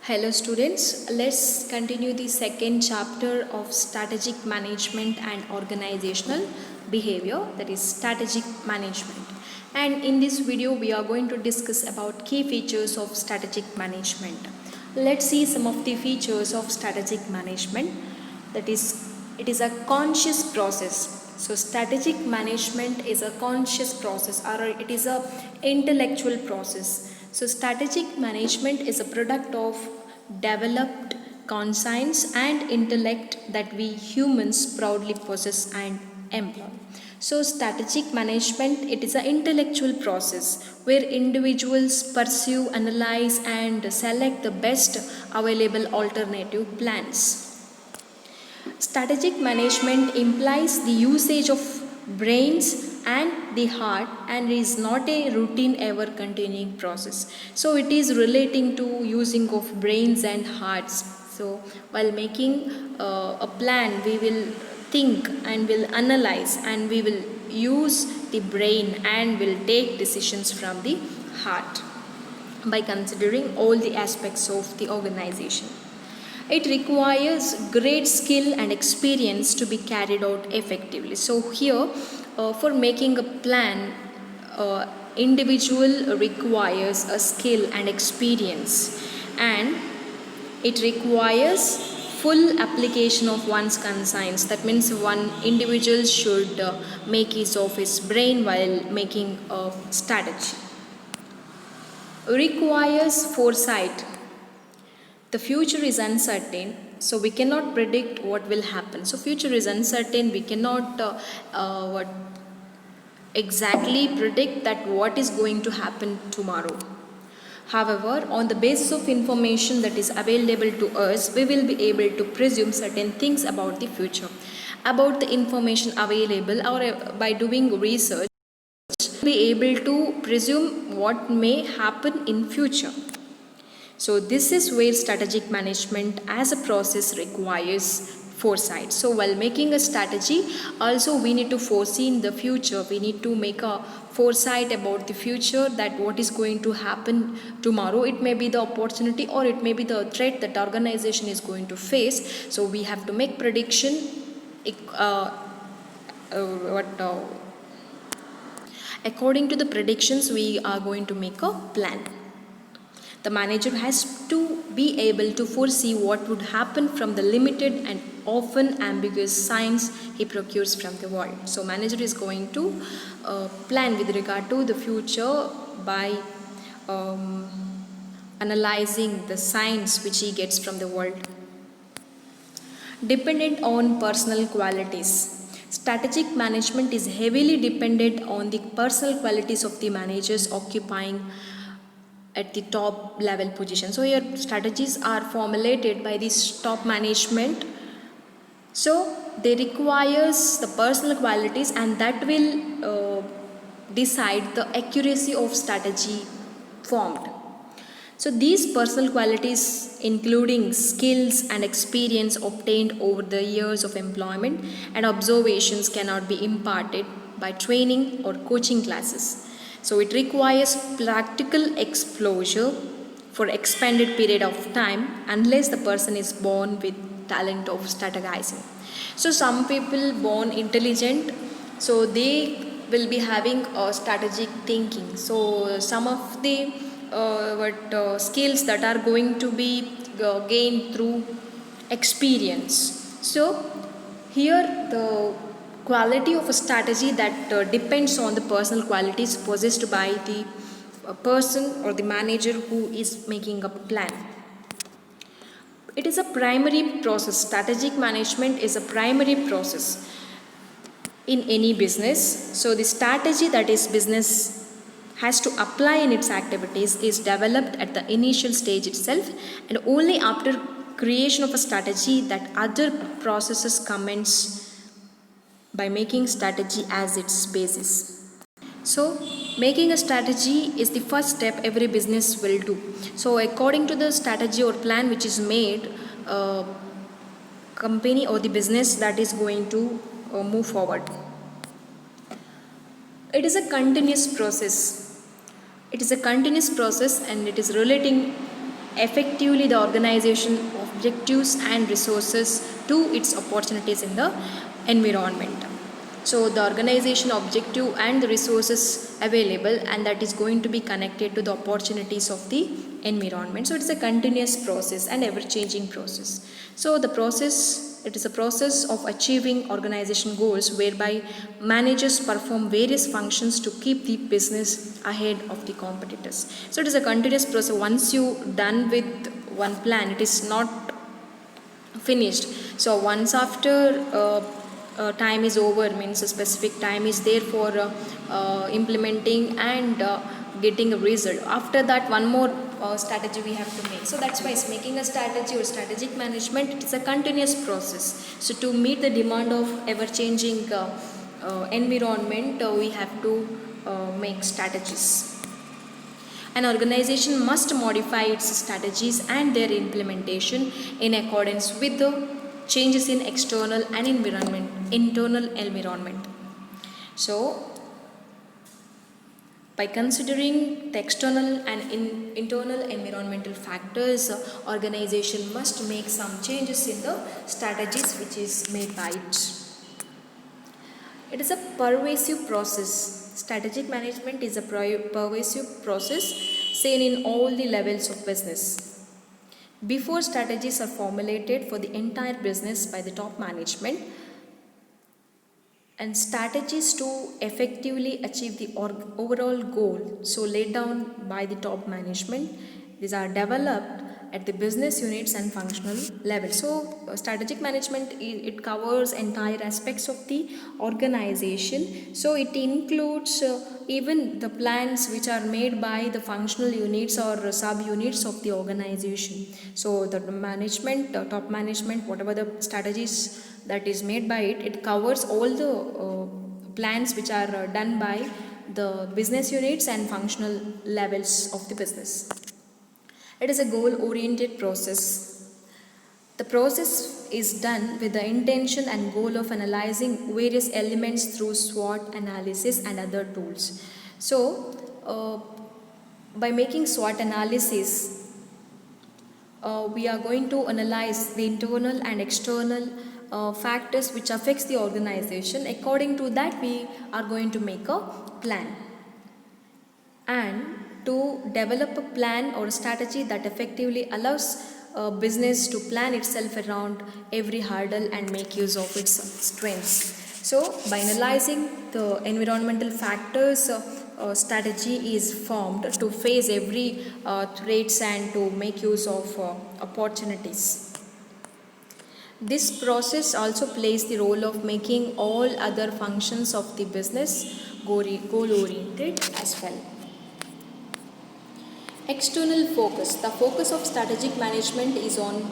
Hello students, let's continue the second chapter of strategic management and organizational behavior, that is strategic management. And in this video we are going to discuss about key features of strategic management. Let's see some of the features of strategic management. That is, it is a conscious process. So strategic management is a conscious process, or it is a intellectual process. So strategic management is a product of developed conscience and intellect that we humans proudly possess and employ. So strategic management, it is an intellectual process where individuals pursue, analyze and select the best available alternative plans. Strategic management implies the usage of brains and the heart and is not a routine ever continuing process. So it is relating to using of brains and hearts. So while making a plan, we will think and will analyze and we will use the brain and will take decisions from the heart by considering all the aspects of the organization. It requires great skill and experience to be carried out effectively. So here, for making a plan, individual requires a skill and experience, and it requires full application of one's conscience. That means one individual should make use of his brain while making a strategy. Requires foresight. The future is uncertain, so we cannot predict what will happen. So future is uncertain, we cannot what exactly predict that what is going to happen tomorrow. However, on the basis of information that is available to us, we will be able to presume certain things about the future. About the information available, or by doing research, we will be able to presume what may happen in future. So this is where strategic management as a process requires foresight. So while making a strategy, also we need to foresee in the future. We need to make a foresight about the future, that what is going to happen tomorrow. It may be the opportunity or it may be the threat that the organization is going to face. So we have to make prediction according to the predictions. We are going to make a plan. The manager has to be able to foresee what would happen from the limited and often ambiguous signs he procures from the world. So manager is going to plan with regard to the future by analyzing the signs which he gets from the world. Dependent on personal qualities. Strategic management is heavily dependent on the personal qualities of the managers occupying at the top level position. So your strategies are formulated by this top management. So they requires the personal qualities, and that will decide the accuracy of strategy formed. So these personal qualities, including skills and experience obtained over the years of employment and observations, cannot be imparted by training or coaching classes. So it requires practical exposure for expanded period of time unless the person is born with talent of strategizing. So some people born intelligent, so they will be having a strategic thinking. So some of the skills that are going to be gained through experience. So here the quality of a strategy that depends on the personal qualities possessed by the person or the manager who is making a plan. It is a primary process. Strategic management is a primary process in any business. So the strategy that is business has to apply in its activities is developed at the initial stage itself, and only after creation of a strategy that other processes commence by making strategy as its basis. So making a strategy is the first step every business will do. So according to the strategy or plan which is made, company or the business that is going to move forward. It is a continuous process. It is a continuous process, and it is relating effectively the organization objectives and resources to its opportunities in the environment. So the organization objective and the resources available, and that is going to be connected to the opportunities of the environment. So it is a continuous process and ever changing process. So the process, it is a process of achieving organization goals whereby managers perform various functions to keep the business ahead of the competitors. So it is a continuous process. Once you done with one plan, it is not finished. So once after time is over, means a specific time is there for implementing and getting a result. After that, one more strategy we have to make. So that's why it's making a strategy or strategic management, it is a continuous process. So to meet the demand of ever changing environment, we have to make strategies. An organization must modify its strategies and their implementation in accordance with the changes in external and internal environment. So, by considering the external and internal environmental factors, organization must make some changes in the strategies which is made by it. It is a pervasive process. Strategic management is a pervasive process seen in all the levels of business. Before strategies are formulated for the entire business by the top management, and strategies to effectively achieve the overall goal, so laid down by the top management, these are developed at the business units and functional level. So strategic management, it covers entire aspects of the organization. So it includes even the plans which are made by the functional units or sub units of the organization. So the management, top management, whatever the strategies that is made by it, it covers all the plans which are done by the business units and functional levels of the business. It is a goal-oriented process. The process is done with the intention and goal of analyzing various elements through SWOT analysis and other tools. So, by making SWOT analysis, we are going to analyze the internal and external factors which affects the organization. According to that, we are going to make a plan. And to develop a plan or a strategy that effectively allows business to plan itself around every hurdle and make use of its strengths. So by analyzing the environmental factors, strategy is formed to face every threats and to make use of opportunities. This process also plays the role of making all other functions of the business goal oriented as well. External focus. The focus of strategic management is on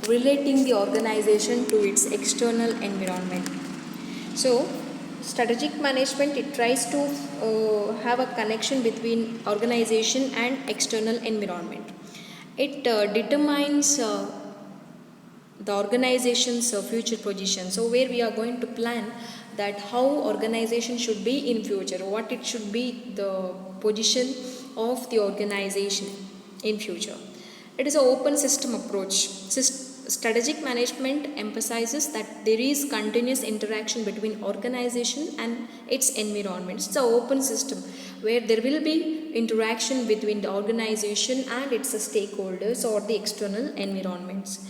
relating the organization to its external environment. So, strategic management, it tries to have a connection between organization and external environment. It determines the organization's future position. So, where we are going to plan that how organization should be in future, what it should be the position of the organization in future. It is an open system approach. Strategic management emphasizes that there is continuous interaction between organization and its environment. It's an open system where there will be interaction between the organization and its stakeholders or the external environments.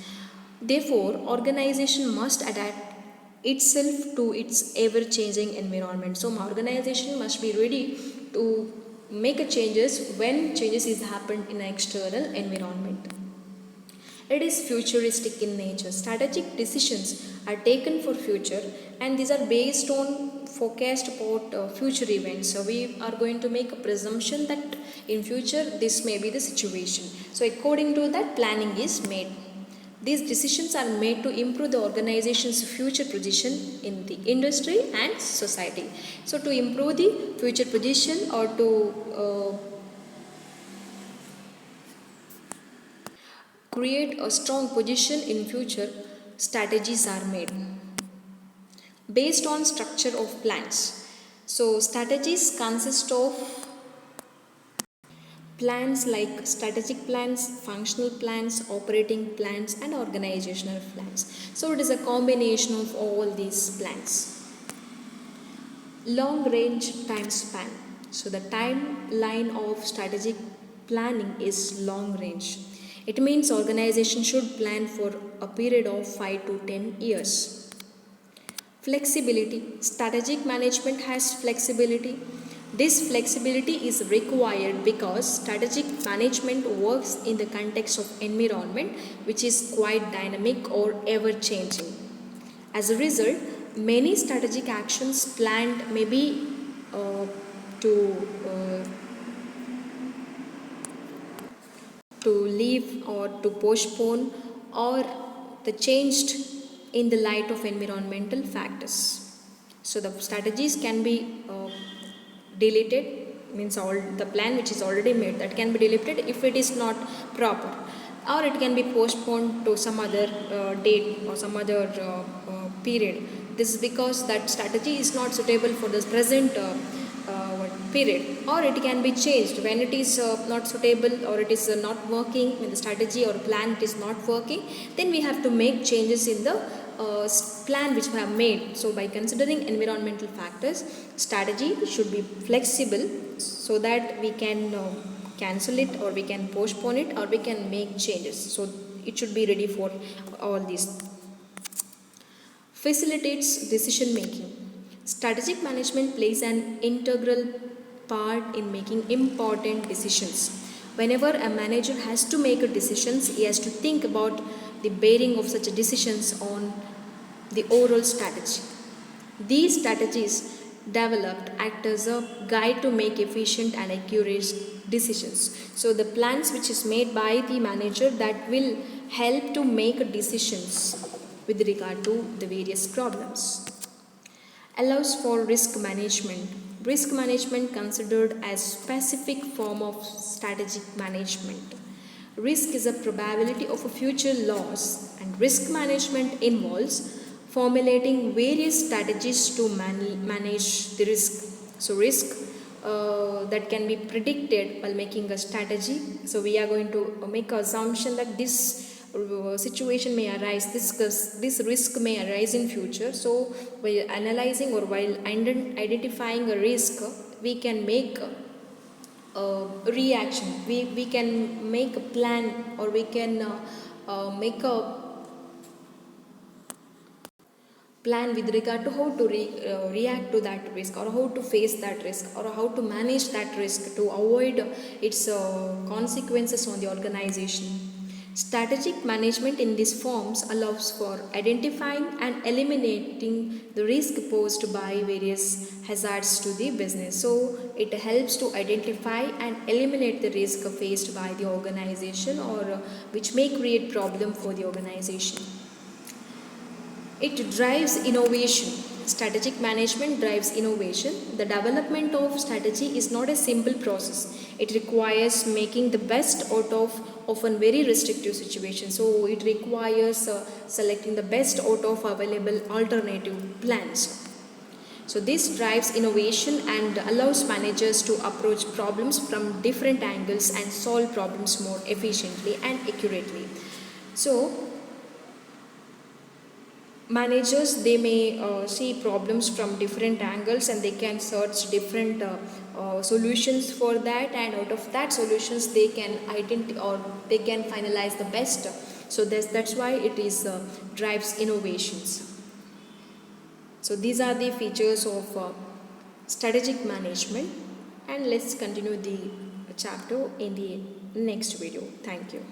Therefore, organization must adapt itself to its ever-changing environment. So, organization must be ready to make a changes when changes is happened in an external environment. It is futuristic in nature. Strategic decisions are taken for future, and these are based on forecast about future events. So we are going to make a presumption that in future this may be the situation. So according to that, planning is made. These decisions are made to improve the organization's future position in the industry and society. So to improve the future position or to create a strong position in future, strategies are made based on structure of plans. So strategies consist of Plans like strategic plans, functional plans, operating plans, and organizational plans. So it is a combination of all these plans. Long range time span. So the timeline of strategic planning is long range. It means organization should plan for a period of 5 to 10 years. Flexibility. Strategic management has flexibility. This flexibility is required because strategic management works in the context of environment which is quite dynamic or ever changing. As a result, many strategic actions planned may be uh, to uh, to leave or to postpone or the changed in the light of environmental factors. So the strategies can be deleted, means all the plan which is already made, that can be deleted if it is not proper, or it can be postponed to some other date or some other period. This is because that strategy is not suitable for the present period, or it can be changed when it is not suitable or it is not working, when the strategy or plan is not working, then we have to make changes in the plan which we have made. So by considering environmental factors, strategy should be flexible so that we can cancel it, or we can postpone it, or we can make changes. So it should be ready for all these. Facilitates decision making. Strategic management plays an integral part in making important decisions. Whenever a manager has to make decisions, he has to think about the bearing of such decisions on the overall strategy. These strategies developed act as a guide to make efficient and accurate decisions. So the plans which is made by the manager, that will help to make decisions with regard to the various problems. Allows for risk management. Risk management considered as specific form of strategic management. Risk is a probability of a future loss, and risk management involves formulating various strategies to manage the risk. So risk that can be predicted while making a strategy. So we are going to make an assumption that this situation may arise, this risk may arise in future. So while analyzing or while identifying a risk, we can make a reaction, we can make a plan, or we can make a plan with regard to how to react to that risk, or how to face that risk, or how to manage that risk to avoid its consequences on the organization. Strategic management in these forms allows for identifying and eliminating the risk posed by various hazards to the business. So it helps to identify and eliminate the risk faced by the organization, or which may create problem for the organization. It drives innovation. Strategic management drives innovation. The development of strategy is not a simple process. It requires making the best out of often very restrictive situations. So it requires selecting the best out of available alternative plans. So this drives innovation and allows managers to approach problems from different angles and solve problems more efficiently and accurately. So managers, they may see problems from different angles, and they can search different solutions for that, and out of that solutions they can identify, or they can finalize the best. So that's why it is drives innovations. So these are the features of strategic management, and let's continue the chapter in the next video. Thank you.